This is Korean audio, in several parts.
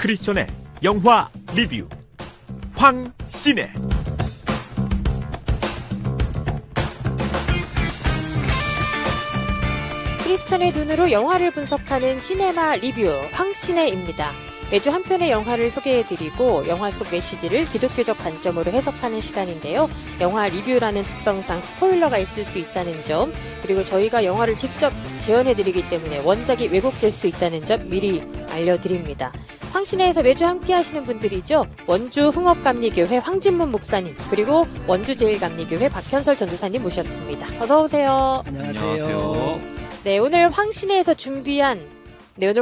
크리스천의 영화 리뷰 황신의 크리스천의 눈으로 영화를 분석하는 시네마 리뷰 황신혜입니다. 매주 한 편의 영화를 소개해드리고 영화 속 메시지를 기독교적 관점으로 해석하는 시간인데요. 영화 리뷰라는 특성상 스포일러가 있을 수 있다는 점, 그리고 저희가 영화를 직접 재현해드리기 때문에 원작이 왜곡될 수 있다는 점 미리 알려드립니다. 황신혜에서 매주 함께 하시는 분들이죠. 원주 흥업감리교회 황진문 목사님, 그리고 원주 제일감리교회 박현설 전도사님 모셨습니다. 어서 오세요. 안녕하세요. 네, 오늘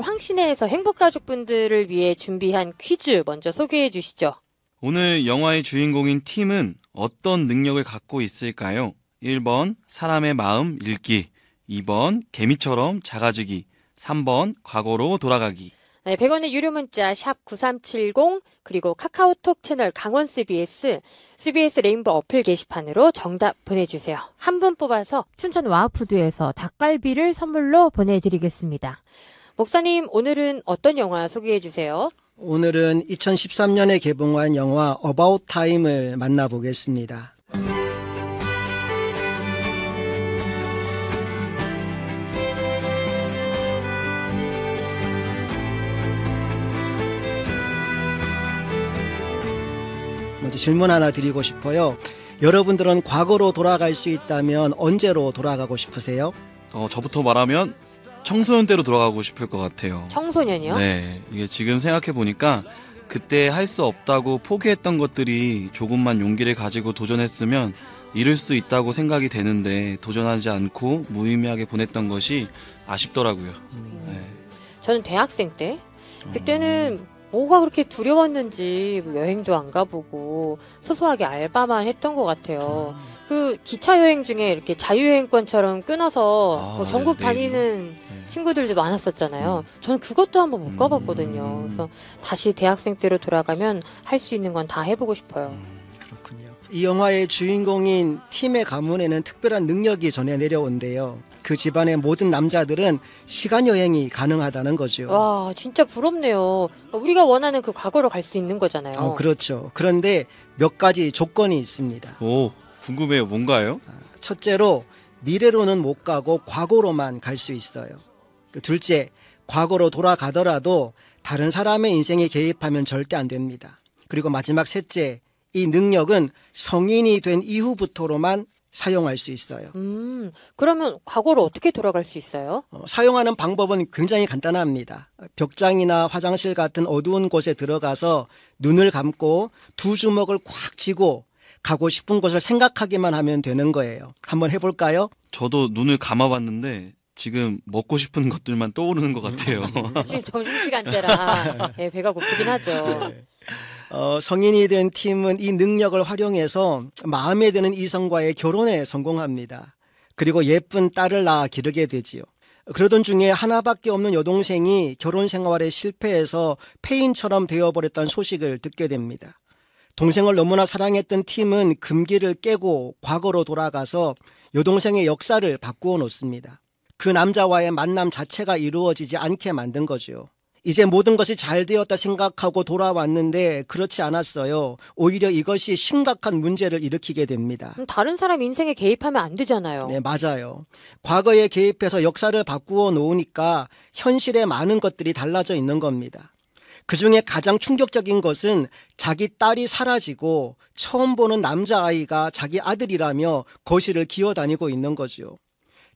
황신혜에서 행복가족분들을 위해 준비한 퀴즈 먼저 소개해 주시죠. 오늘 영화의 주인공인 팀은 어떤 능력을 갖고 있을까요? 1번 사람의 마음 읽기, 2번 개미처럼 작아지기, 3번 과거로 돌아가기. 네, 100원의 유료 문자 샵 9370, 그리고 카카오톡 채널 강원 CBS 레인보우 어플 게시판으로 정답 보내주세요. 한 분 뽑아서 춘천 와우푸드에서 닭갈비를 선물로 보내드리겠습니다. 목사님, 오늘은 어떤 영화 소개해 주세요? 오늘은 2013년에 개봉한 영화 어바웃 타임을 만나보겠습니다. 먼저 질문 하나 드리고 싶어요. 여러분들은 과거로 돌아갈 수 있다면 언제로 돌아가고 싶으세요? 저부터 말하면 청소년 때로 돌아가고 싶을 것 같아요. 청소년이요? 네, 이게 지금 생각해보니까 그때 할 수 없다고 포기했던 것들이 조금만 용기를 가지고 도전했으면 이룰 수 있다고 생각이 되는데 도전하지 않고 무의미하게 보냈던 것이 아쉽더라고요. 네. 저는 대학생 때, 그때는 뭐가 그렇게 두려웠는지 여행도 안 가보고 소소하게 알바만 했던 것 같아요. 그 기차 여행 중에 이렇게 자유여행권처럼 끊어서 전국 다니는 친구들도 많았었잖아요. 저는 그것도 한번 못 가봤거든요. 그래서 다시 대학생 때로 돌아가면 할 수 있는 건 다 해보고 싶어요. 그렇군요. 이 영화의 주인공인 팀의 가문에는 특별한 능력이 전해 내려온대요. 그 집안의 모든 남자들은 시간여행이 가능하다는 거죠. 와, 진짜 부럽네요. 우리가 원하는 그 과거로 갈 수 있는 거잖아요. 그렇죠. 그런데 몇 가지 조건이 있습니다. 오, 궁금해요. 뭔가요? 첫째로 미래로는 못 가고 과거로만 갈 수 있어요. 둘째, 과거로 돌아가더라도 다른 사람의 인생에 개입하면 절대 안 됩니다. 그리고 마지막 셋째, 이 능력은 성인이 된 이후부터로만 사용할 수 있어요. 그러면 과거로 어떻게 돌아갈 수 있어요? 사용하는 방법은 굉장히 간단합니다. 벽장이나 화장실 같은 어두운 곳에 들어가서 눈을 감고 두 주먹을 꽉 쥐고 가고 싶은 곳을 생각하기만 하면 되는 거예요. 한번 해볼까요? 저도 눈을 감아봤는데 지금 먹고 싶은 것들만 떠오르는 것 같아요. 지금 점심시간대라 배가 고프긴 하죠. 네. 성인이 된 팀은 이 능력을 활용해서 마음에 드는 이성과의 결혼에 성공합니다. 그리고 예쁜 딸을 낳아 기르게 되지요. 그러던 중에 하나밖에 없는 여동생이 결혼 생활에 실패해서 폐인처럼 되어버렸다는 소식을 듣게 됩니다. 동생을 너무나 사랑했던 팀은 금기를 깨고 과거로 돌아가서 여동생의 역사를 바꾸어 놓습니다. 그 남자와의 만남 자체가 이루어지지 않게 만든 거죠. 이제 모든 것이 잘 되었다 생각하고 돌아왔는데 그렇지 않았어요. 오히려 이것이 심각한 문제를 일으키게 됩니다. 다른 사람 인생에 개입하면 안 되잖아요. 네, 맞아요. 과거에 개입해서 역사를 바꾸어 놓으니까 현실에 많은 것들이 달라져 있는 겁니다. 그중에 가장 충격적인 것은 자기 딸이 사라지고 처음 보는 남자아이가 자기 아들이라며 거실을 기어다니고 있는 거죠.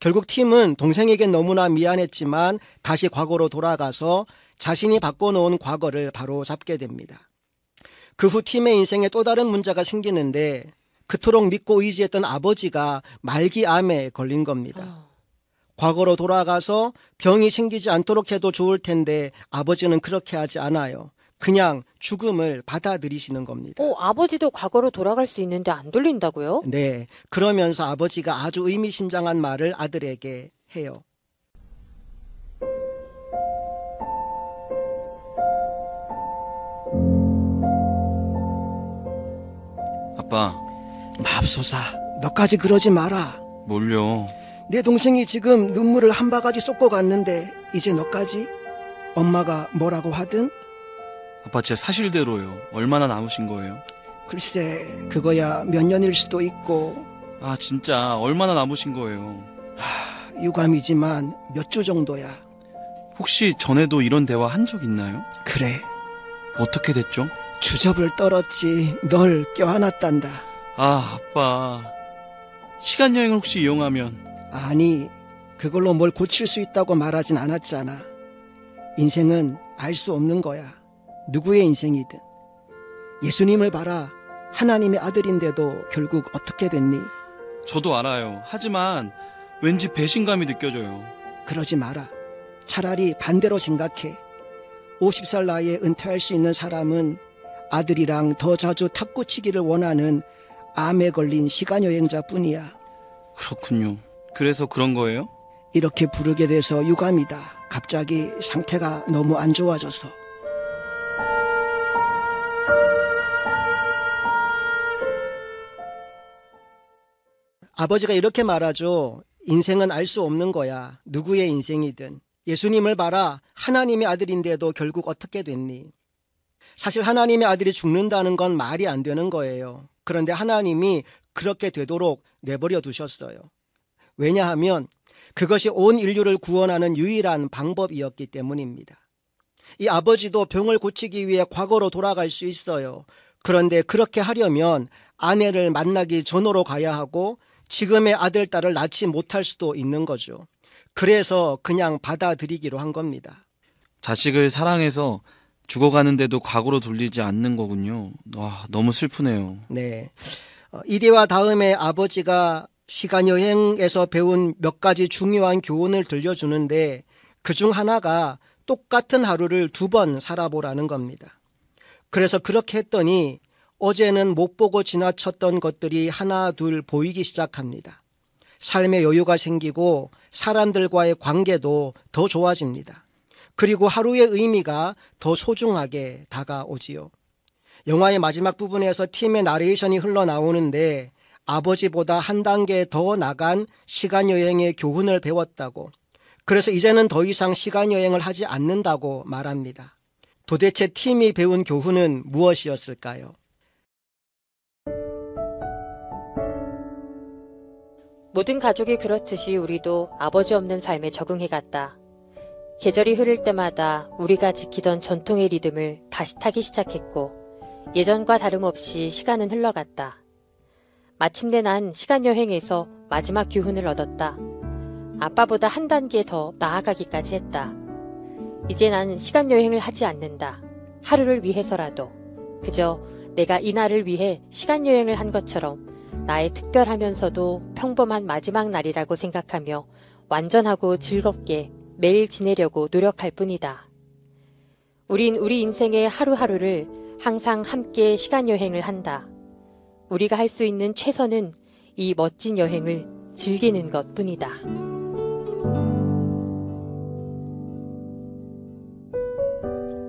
결국 팀은 동생에겐 너무나 미안했지만 다시 과거로 돌아가서 자신이 바꿔놓은 과거를 바로 잡게 됩니다. 그 후 팀의 인생에 또 다른 문제가 생기는데 그토록 믿고 의지했던 아버지가 말기암에 걸린 겁니다. 과거로 돌아가서 병이 생기지 않도록 해도 좋을 텐데 아버지는 그렇게 하지 않아요. 그냥 죽음을 받아들이시는 겁니다. 아버지도 과거로 돌아갈 수 있는데 안 돌린다고요? 네. 그러면서 아버지가 아주 의미심장한 말을 아들에게 해요. 아빠. 맙소사, 너까지 그러지 마라. 뭘요? 내 동생이 지금 눈물을 한 바가지 쏟고 갔는데 이제 너까지? 엄마가 뭐라고 하든 아빠 진짜 사실대로요. 얼마나 남으신 거예요? 글쎄, 그거야 몇 년일 수도 있고. 아 진짜 얼마나 남으신 거예요? 유감이지만 몇 주 정도야. 혹시 전에도 이런 대화 한 적 있나요? 그래, 어떻게 됐죠? 주접을 떨었지. 널 껴안았단다. 아 아빠, 시간여행을 혹시 이용하면? 아니, 그걸로 뭘 고칠 수 있다고 말하진 않았잖아. 인생은 알 수 없는 거야. 누구의 인생이든. 예수님을 봐라. 하나님의 아들인데도 결국 어떻게 됐니? 저도 알아요. 하지만 왠지 배신감이 느껴져요. 그러지 마라. 차라리 반대로 생각해. 50살 나이에 은퇴할 수 있는 사람은 아들이랑 더 자주 탁구치기를 원하는 암에 걸린 시간여행자뿐이야. 그렇군요. 그래서 그런 거예요? 이렇게 부르게 돼서 유감이다. 갑자기 상태가 너무 안 좋아져서. 아버지가 이렇게 말하죠. 인생은 알 수 없는 거야. 누구의 인생이든. 예수님을 봐라. 하나님의 아들인데도 결국 어떻게 됐니? 사실 하나님의 아들이 죽는다는 건 말이 안 되는 거예요. 그런데 하나님이 그렇게 되도록 내버려 두셨어요. 왜냐하면 그것이 온 인류를 구원하는 유일한 방법이었기 때문입니다. 이 아버지도 병을 고치기 위해 과거로 돌아갈 수 있어요. 그런데 그렇게 하려면 아내를 만나기 전으로 가야 하고 지금의 아들, 딸을 낳지 못할 수도 있는 거죠. 그래서 그냥 받아들이기로 한 겁니다. 자식을 사랑해서 죽어가는데도 과거로 돌리지 않는 거군요. 와, 너무 슬프네요. 네. 이리와 다음에 아버지가 시간여행에서 배운 몇 가지 중요한 교훈을 들려주는데 그중 하나가 똑같은 하루를 2번 살아보라는 겁니다. 그래서 그렇게 했더니 어제는 못 보고 지나쳤던 것들이 하나 둘 보이기 시작합니다. 삶의 여유가 생기고 사람들과의 관계도 더 좋아집니다. 그리고 하루의 의미가 더 소중하게 다가오지요. 영화의 마지막 부분에서 팀의 나레이션이 흘러나오는데 아버지보다 한 단계 더 나간 시간여행의 교훈을 배웠다고, 그래서 이제는 더 이상 시간여행을 하지 않는다고 말합니다. 도대체 팀이 배운 교훈은 무엇이었을까요? 모든 가족이 그렇듯이 우리도 아버지 없는 삶에 적응해갔다. 계절이 흐를 때마다 우리가 지키던 전통의 리듬을 다시 타기 시작했고 예전과 다름없이 시간은 흘러갔다. 마침내 난 시간여행에서 마지막 교훈을 얻었다. 아빠보다 한 단계 더 나아가기까지 했다. 이제 난 시간여행을 하지 않는다. 하루를 위해서라도. 그저 내가 이날을 위해 시간여행을 한 것처럼 나의 특별하면서도 평범한 마지막 날이라고 생각하며 완전하고 즐겁게 매일 지내려고 노력할 뿐이다. 우린 우리 인생의 하루하루를 항상 함께 시간여행을 한다. 우리가 할 수 있는 최선은 이 멋진 여행을 즐기는 것 뿐이다.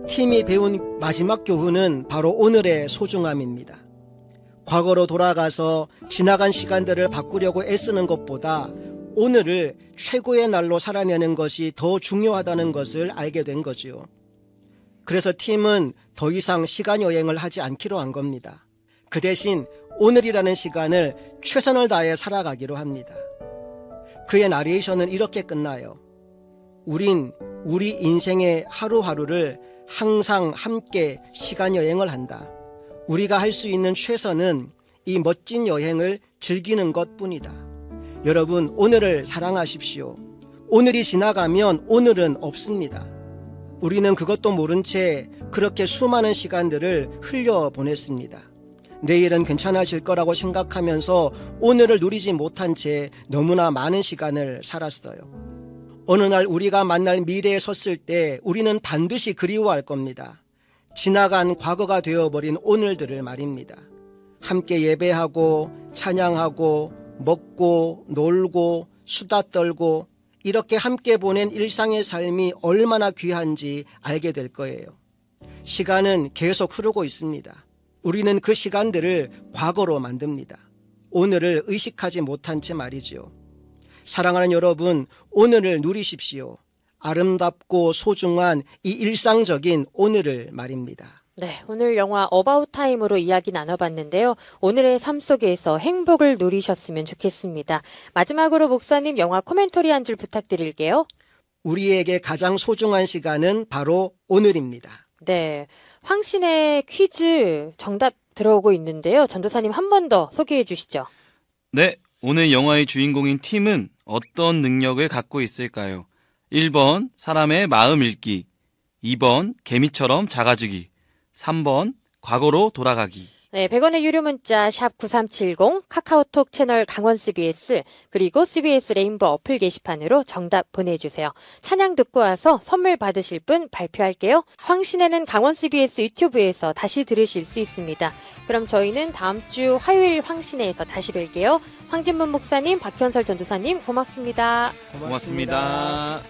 팀이 배운 마지막 교훈은 바로 오늘의 소중함입니다. 과거로 돌아가서 지나간 시간들을 바꾸려고 애쓰는 것보다 오늘을 최고의 날로 살아내는 것이 더 중요하다는 것을 알게 된 거지요. 그래서 팀은 더 이상 시간여행을 하지 않기로 한 겁니다. 그 대신 오늘이라는 시간을 최선을 다해 살아가기로 합니다. 그의 나레이션은 이렇게 끝나요. 우린 우리 인생의 하루하루를 항상 함께 시간여행을 한다. 우리가 할 수 있는 최선은 이 멋진 여행을 즐기는 것뿐이다. 여러분, 오늘을 사랑하십시오. 오늘이 지나가면 오늘은 없습니다. 우리는 그것도 모른 채 그렇게 수많은 시간들을 흘려보냈습니다. 내일은 괜찮아질 거라고 생각하면서 오늘을 누리지 못한 채 너무나 많은 시간을 살았어요. 어느 날 우리가 만날 미래에 섰을 때 우리는 반드시 그리워할 겁니다. 지나간 과거가 되어버린 오늘들을 말입니다. 함께 예배하고 찬양하고 먹고 놀고 수다 떨고 이렇게 함께 보낸 일상의 삶이 얼마나 귀한지 알게 될 거예요. 시간은 계속 흐르고 있습니다. 우리는 그 시간들을 과거로 만듭니다. 오늘을 의식하지 못한 채 말이죠. 사랑하는 여러분, 오늘을 누리십시오. 아름답고 소중한 이 일상적인 오늘을 말입니다. 네, 오늘 영화 어바웃 타임으로 이야기 나눠봤는데요. 오늘의 삶 속에서 행복을 누리셨으면 좋겠습니다. 마지막으로 목사님 영화 코멘터리 한 줄 부탁드릴게요. 우리에게 가장 소중한 시간은 바로 오늘입니다. 네, 황신의 퀴즈 정답 들어오고 있는데요. 전도사님 한 번 더 소개해 주시죠. 네, 오늘 영화의 주인공인 팀은 어떤 능력을 갖고 있을까요? 1번 사람의 마음 읽기, 2번 개미처럼 작아지기, 3번 과거로 돌아가기. 네, 100원의 유료 문자 샵 9370 카카오톡 채널 강원 CBS 그리고 CBS 레인보우 어플 게시판으로 정답 보내주세요. 찬양 듣고 와서 선물 받으실 분 발표할게요. 황신혜는 강원 CBS 유튜브에서 다시 들으실 수 있습니다. 그럼 저희는 다음 주 화요일 황신혜에서 다시 뵐게요. 황진문 목사님, 박현설 전도사님 고맙습니다. 고맙습니다.